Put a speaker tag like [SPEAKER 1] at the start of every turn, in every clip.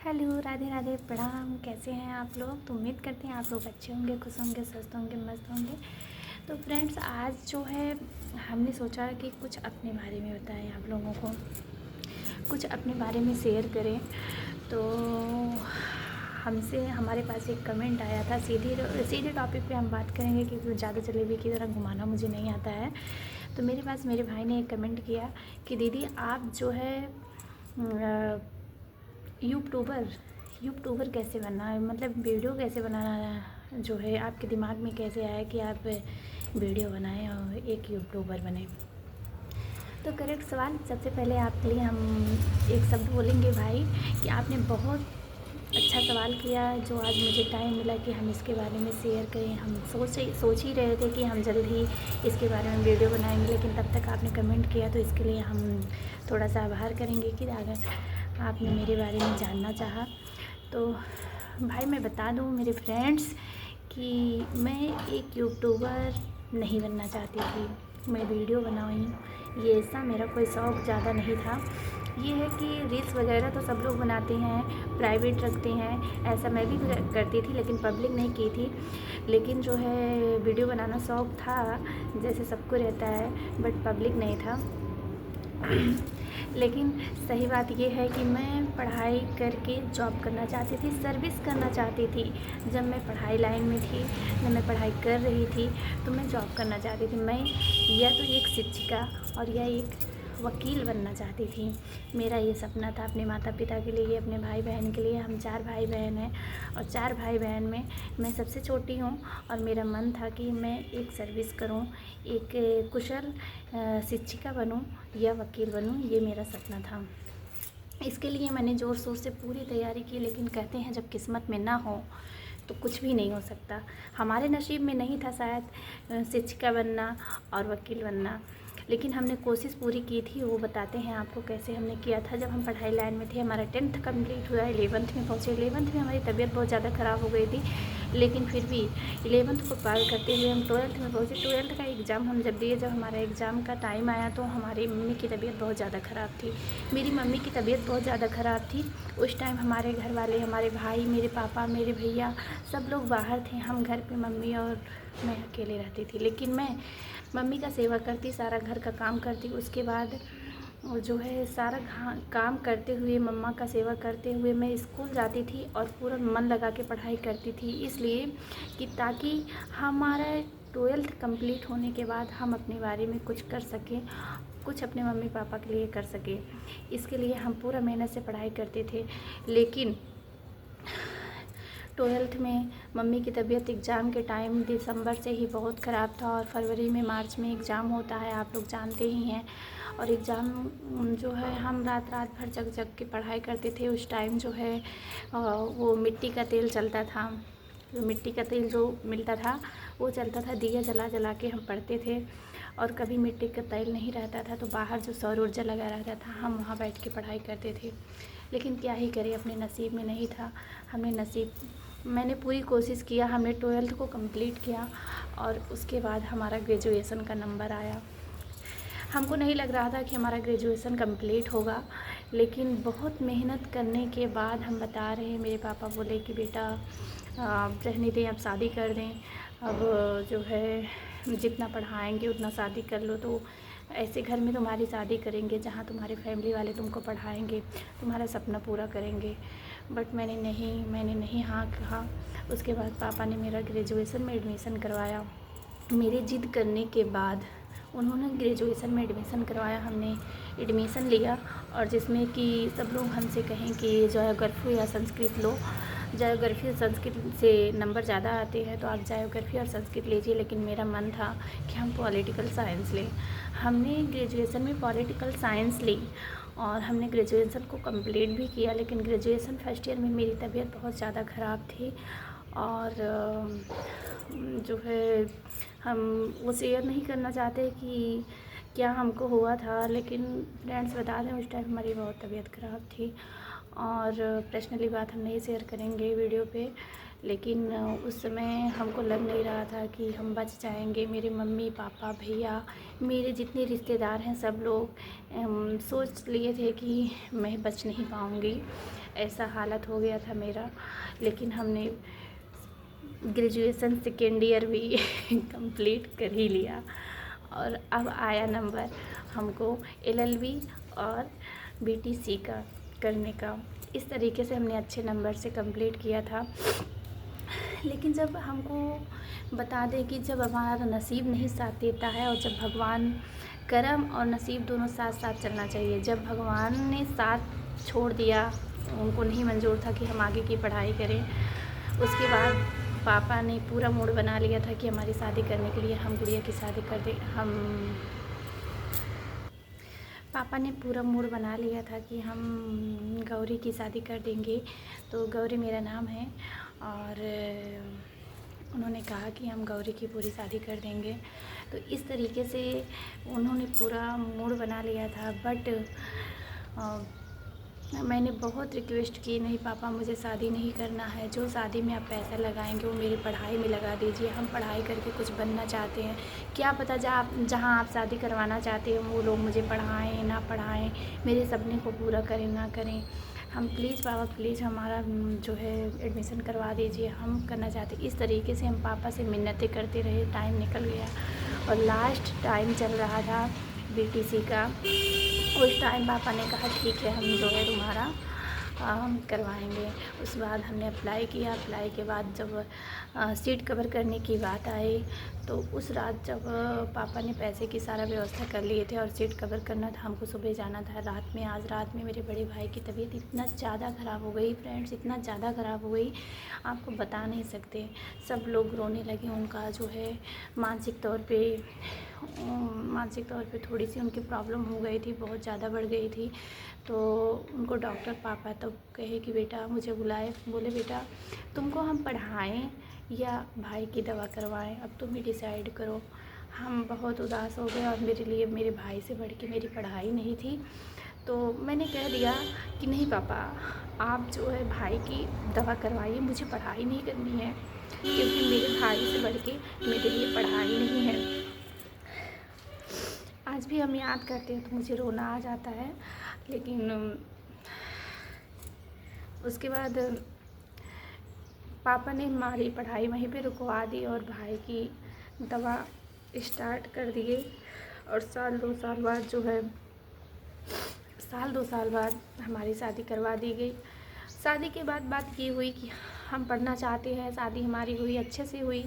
[SPEAKER 1] Hello, Radhe Radhe, प्रणाम। कैसे हैं आप लोग? तो उम्मीद करते हैं आप लोग अच्छे होंगे, खुश होंगे, स्वस्थ होंगे, मस्त होंगे। तो फ्रेंड्स, आज जो है हमने सोचा कि कुछ अपने बारे में बताएं, आप लोगों को कुछ अपने बारे में शेयर करें। तो हमसे हमारे पास एक कमेंट आया था। सीधे टॉपिक पे हम बात करेंगे क्योंकि ज़्यादा जलेबी की तरह घुमाना मुझे नहीं आता है। तो मेरे पास मेरे भाई ने एक कमेंट किया कि दीदी आप जो है यूट्यूबर कैसे बनना है, मतलब वीडियो कैसे बनाना जो है आपके दिमाग में कैसे आया कि आप वीडियो बनाएं और एक यूट्यूबर बने। तो करेक्ट सवाल। सबसे पहले आपके लिए हम एक शब्द बोलेंगे भाई कि आपने बहुत अच्छा सवाल किया, जो आज मुझे टाइम मिला कि हम इसके बारे में शेयर करें। हम सोच ही रहे थे कि हम जल्द ही इसके बारे में वीडियो बनाएंगे, लेकिन तब तक आपने कमेंट किया, तो इसके लिए हम थोड़ा सा आभार करेंगे कि अगर आपने मेरे बारे में जानना चाहा। तो भाई मैं बता दूं मेरे फ्रेंड्स कि मैं एक यूट्यूबर नहीं बनना चाहती थी। मैं वीडियो बनाऊँ, ये ऐसा मेरा कोई शौक़ ज़्यादा नहीं था। ये है कि रील्स वगैरह तो सब लोग बनाते हैं, प्राइवेट रखते हैं, ऐसा मैं भी करती थी लेकिन पब्लिक नहीं की थी। लेकिन जो है वीडियो बनाना शौक़ था, जैसे सबको रहता है, बट पब्लिक नहीं था। लेकिन सही बात ये है कि मैं पढ़ाई करके जॉब करना चाहती थी, सर्विस करना चाहती थी। जब मैं पढ़ाई लाइन में थी, जब मैं पढ़ाई कर रही थी, तो मैं जॉब करना चाहती थी। मैं या तो एक शिक्षिका और या एक वकील बनना चाहती थी। मेरा ये सपना था अपने माता पिता के लिए, अपने भाई बहन के लिए। हम 4 भाई बहन हैं और 4 भाई बहन में मैं सबसे छोटी हूँ और मेरा मन था कि मैं एक सर्विस करूँ, एक कुशल शिक्षिका बनूँ या वकील बनूँ। ये मेरा सपना था। इसके लिए मैंने ज़ोर शोर से पूरी तैयारी की, लेकिन कहते हैं जब किस्मत में ना हो तो कुछ भी नहीं हो सकता। हमारे नसीब में नहीं था शायद शिक्षिका बनना और वकील बनना, लेकिन हमने कोशिश पूरी की थी। वो बताते हैं आपको कैसे हमने किया था। जब हम पढ़ाई लाइन में थे, हमारा 10th कंप्लीट हुआ, 11th में पहुँचे। 11th में हमारी तबीयत बहुत ज़्यादा ख़राब हो गई थी, लेकिन फिर भी 11th को पार करते हुए हम 12th में पहुँचे। 12th का एग्ज़ाम हम जब दिए, जब हमारा एग्ज़ाम का टाइम आया तो हमारी मम्मी की तबीयत बहुत ज़्यादा ख़राब थी। मेरी मम्मी की तबीयत बहुत ज़्यादा ख़राब थी। उस टाइम हमारे घर वाले, हमारे भाई, मेरे पापा, मेरे भैया सब लोग बाहर थे। हम घर पे मम्मी और मैं अकेले रहती थी। लेकिन मैं मम्मी का सेवा करती, सारा घर का काम करती। उसके बाद जो है सारा काम करते हुए, मम्मा का सेवा करते हुए मैं स्कूल जाती थी और पूरा मन लगा के पढ़ाई करती थी, इसलिए कि ताकि हमारा 12th कंप्लीट होने के बाद हम अपने बारे में कुछ कर सकें, कुछ अपने मम्मी पापा के लिए कर सकें। इसके लिए हम पूरा मेहनत से पढ़ाई करते थे। लेकिन 12th में मम्मी की तबीयत एग्ज़ाम के टाइम दिसंबर से ही बहुत ख़राब था और फरवरी में, मार्च में एग्ज़ाम होता है, आप लोग जानते ही हैं। और एग्ज़ाम जो है हम रात भर जग जग के पढ़ाई करते थे। उस टाइम जो है वो मिट्टी का तेल चलता था, मिट्टी का तेल जो मिलता था वो चलता था, दिया जला जला के हम पढ़ते थे। और कभी मिट्टी का तेल नहीं रहता था तो बाहर जो सौर ऊर्जा लगा रहता था, हम वहाँ बैठ के पढ़ाई करते थे। लेकिन क्या ही करें, अपने नसीब में नहीं था। मैंने पूरी कोशिश किया। हमने 12th को कंप्लीट किया और उसके बाद हमारा ग्रेजुएशन का नंबर आया। हमको नहीं लग रहा था कि हमारा ग्रेजुएशन कंप्लीट होगा, लेकिन बहुत मेहनत करने के बाद हम बता रहे हैं, मेरे पापा बोले कि बेटा रहने दें, अब शादी कर दें। अब जो है जितना पढ़ाएंगे उतना शादी कर लो, तो ऐसे घर में तुम्हारी शादी करेंगे जहाँ तुम्हारे फैमिली वाले तुमको पढ़ाएंगे, तुम्हारा सपना पूरा करेंगे। बट मैंने नहीं हाँ कहा। उसके बाद पापा ने मेरा ग्रेजुएशन में एडमिशन करवाया। मेरे ज़िद करने के बाद उन्होंने ग्रेजुएशन में एडमिशन करवाया। हमने एडमिशन लिया और जिसमें कि सब लोग हमसे कहें कि ज्योग्राफी या संस्कृत लो, ज्योग्राफी और संस्कृत से नंबर ज़्यादा आते हैं तो आप ज्योग्राफी और संस्कृत लीजिए। लेकिन मेरा मन था कि हम पॉलिटिकल साइंस लें। हमने ग्रेजुएशन में पॉलिटिकल साइंस ली और हमने ग्रेजुएशन को कंप्लीट भी किया। लेकिन ग्रेजुएशन फर्स्ट ईयर में मेरी तबीयत बहुत ज़्यादा ख़राब थी और जो है हम वो शेयर नहीं करना चाहते कि क्या हमको हुआ था। लेकिन फ्रेंड्स बता दें, उस टाइम हमारी बहुत तबीयत ख़राब थी और पर्सनली बात हम नहीं शेयर करेंगे वीडियो पे। लेकिन उस समय हमको लग नहीं रहा था कि हम बच जाएंगे। मेरे मम्मी पापा, भैया, मेरे जितने रिश्तेदार हैं, सब लोग सोच लिए थे कि मैं बच नहीं पाऊँगी। ऐसा हालत हो गया था मेरा। लेकिन हमने ग्रेजुएशन सेकेंड ईयर भी कंप्लीट कर ही लिया और अब आया नंबर हमको एलएलबी और बीटीसी का करने का। इस तरीके से हमने अच्छे नंबर से कंप्लीट किया था। लेकिन जब हमको बता दें कि जब हमारा नसीब नहीं साथ देता है और जब भगवान, कर्म और नसीब दोनों साथ साथ चलना चाहिए। जब भगवान ने साथ छोड़ दिया, उनको नहीं मंजूर था कि हम आगे की पढ़ाई करें, उसके बाद पापा ने पूरा मूड बना लिया था कि हमारी शादी करने के लिए हम गुड़िया की शादी कर दें। पापा ने पूरा मूड बना लिया था कि हम गौरी की शादी कर देंगे। तो गौरी मेरा नाम है और उन्होंने कहा कि हम गौरी की पूरी शादी कर देंगे। तो इस तरीके से उन्होंने पूरा मूड बना लिया था। बट मैंने बहुत रिक्वेस्ट की, नहीं पापा मुझे शादी नहीं करना है, जो शादी में आप पैसा लगाएंगे वो मेरी पढ़ाई में लगा दीजिए। हम पढ़ाई करके कुछ बनना चाहते हैं, क्या पता जहाँ आप शादी करवाना चाहते हैं वो लोग मुझे पढ़ाएं ना पढ़ाएं, मेरे सपने को पूरा करें ना करें। हम प्लीज़ पापा प्लीज़ हमारा जो है एडमिशन करवा दीजिए, हम करना चाहते। इस तरीके से हम पापा से मिन्नतें करते रहे। टाइम निकल गया और लास्ट टाइम चल रहा था बीटीसी का। उस टाइम पापा ने कहा ठीक है, हम जो है तुम्हारा हम करवाएंगे। उस बाद हमने अप्लाई किया। अप्लाई के बाद जब सीट कवर करने की बात आई तो उस रात जब पापा ने पैसे की सारा व्यवस्था कर लिए थे और सीट कवर करना था, हमको सुबह जाना था। रात में, आज रात में मेरे बड़े भाई की तबीयत इतना ज़्यादा ख़राब हो गई फ्रेंड्स, इतना ज़्यादा ख़राब हो गई आपको बता नहीं सकते। सब लोग रोने लगे। उनका जो है मानसिक तौर पे थोड़ी सी उनकी प्रॉब्लम हो गई थी, बहुत ज़्यादा बढ़ गई थी। तो उनको डॉक्टर पापा तो कहे कि बेटा, मुझे बुलाए, बोले बेटा तुमको हम पढ़ाएं या भाई की दवा करवाएं, अब तुम ही डिसाइड करो। हम बहुत उदास हो गए और मेरे लिए मेरे भाई से बढ़ के मेरी पढ़ाई नहीं थी। तो मैंने कह दिया कि नहीं पापा, आप जो है भाई की दवा करवाइए, मुझे पढ़ाई नहीं करनी है, क्योंकि मेरे भाई से बढ़ के मेरे लिए पढ़ाई नहीं है। आज भी हम याद करते हैं तो मुझे रोना आ जाता है। लेकिन उसके बाद पापा ने हमारी पढ़ाई वहीं पे रुकवा दी और भाई की दवा स्टार्ट कर दिए। और साल दो साल बाद हमारी शादी करवा दी गई। शादी के बाद बात ये हुई कि हम पढ़ना चाहते हैं। शादी हमारी हुई, अच्छे से हुई।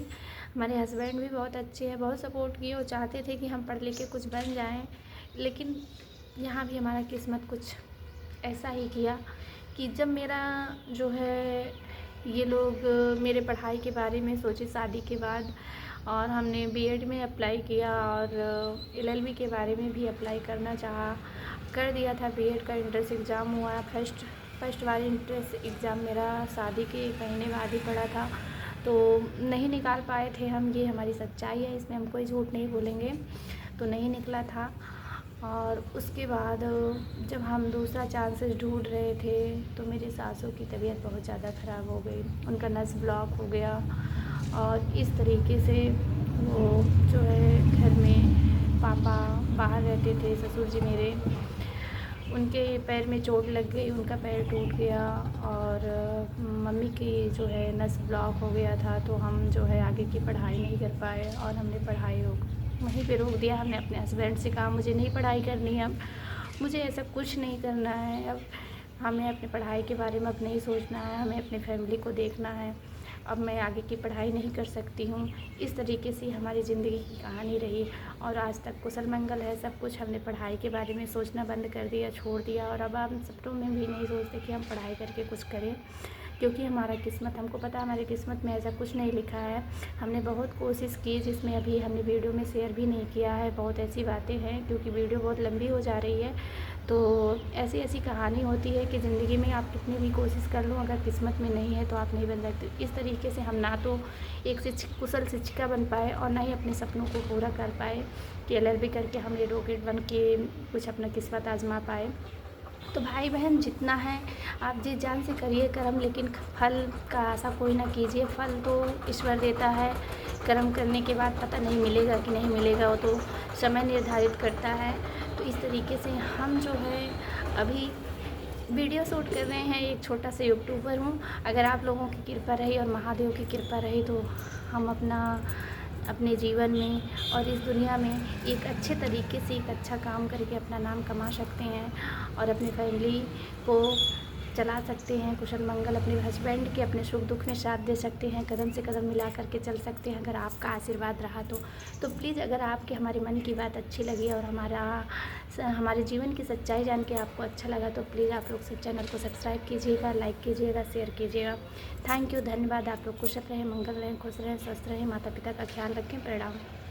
[SPEAKER 1] हमारे हस्बैंड भी बहुत अच्छे हैं, बहुत सपोर्ट किए और चाहते थे कि हम पढ़ लिख के कुछ बन जाएं। लेकिन यहाँ भी हमारा किस्मत कुछ ऐसा ही किया कि जब मेरा जो है ये लोग मेरे पढ़ाई के बारे में सोचे शादी के बाद, और हमने बीएड में अप्लाई किया और एलएलबी के बारे में भी अप्लाई करना चाहा, कर दिया था। बीएड का एंट्रेंस एग्ज़ाम हुआ। फर्स्ट वाली एंट्रेंस एग्ज़ाम मेरा शादी के 1 महीने बाद ही पड़ा था, तो नहीं निकाल पाए थे हम। ये हमारी सच्चाई है, इसमें हम कोई झूठ नहीं बोलेंगे। तो नहीं निकला था। और उसके बाद जब हम दूसरा चांसेस ढूंढ रहे थे तो मेरे सासू की तबीयत बहुत ज़्यादा ख़राब हो गई, उनका नस ब्लॉक हो गया और इस तरीके से वो जो है घर में, पापा बाहर रहते थे, ससुर जी मेरे, उनके पैर में चोट लग गई, उनका पैर टूट गया और मम्मी की जो है नस ब्लॉक हो गया था। तो हम जो है आगे की पढ़ाई नहीं कर पाए और हमने पढ़ाई वहीं पे रोक दिया। हमने अपने हस्बैंड से कहा मुझे नहीं पढ़ाई करनी है, अब मुझे ऐसा कुछ नहीं करना है। अब हमें अपनी पढ़ाई के बारे में अब नहीं सोचना है, हमें अपनी फैमिली को देखना है। अब मैं आगे की पढ़ाई नहीं कर सकती हूँ। इस तरीके से हमारी ज़िंदगी की कहानी रही और आज तक कुशल मंगल है सब कुछ। हमने पढ़ाई के बारे में सोचना बंद कर दिया, छोड़ दिया और अब हम सपनों में भी नहीं सोचते कि हम पढ़ाई करके कुछ करें, क्योंकि हमारा किस्मत, हमको पता है हमारी किस्मत में ऐसा कुछ नहीं लिखा है। हमने बहुत कोशिश की, जिसमें अभी हमने वीडियो में शेयर भी नहीं किया है। बहुत ऐसी बातें हैं, क्योंकि वीडियो बहुत लंबी हो जा रही है। तो ऐसी कहानी होती है कि ज़िंदगी में आप कितनी भी कोशिश कर लो, अगर किस्मत में नहीं है तो आप नहीं बन सकते। इस तरीके से हम ना तो एक कुशल शिक्षिका बन पाए और ना ही अपने सपनों को पूरा कर पाए कि एलएलबी करके हम एडवोकेट बन के कुछ अपना किस्मत आजमा पाए। तो भाई बहन जितना है आप जी जान से करिए कर्म, लेकिन फल का आशा कोई ना कीजिए। फल तो ईश्वर देता है, कर्म करने के बाद पता नहीं मिलेगा कि नहीं मिलेगा, वो तो समय निर्धारित करता है। तो इस तरीके से हम जो है अभी वीडियो शूट कर रहे हैं, एक छोटा सा यूट्यूबर हूँ। अगर आप लोगों की कृपा रही और महादेव की कृपा रही तो हम अपने जीवन में और इस दुनिया में एक अच्छे तरीके से एक अच्छा काम करके अपना नाम कमा सकते हैं और अपनी फैमिली को चला सकते हैं, कुशल मंगल अपने हस्बैंड के अपने सुख दुख में साथ दे सकते हैं, कदम से कदम मिला करके चल सकते हैं अगर आपका आशीर्वाद रहा तो प्लीज़ अगर आपके हमारे मन की बात अच्छी लगी और हमारे जीवन की सच्चाई जान के आपको अच्छा लगा तो प्लीज़ आप लोग से चैनल को सब्सक्राइब कीजिएगा, लाइक कीजिएगा, शेयर कीजिएगा। थैंक यू, धन्यवाद। आप लोग कुशल रहें, मंगल रहें, खुश रहें, स्वस्थ रहें, माता पिता का ख्याल रखें। प्रणाम।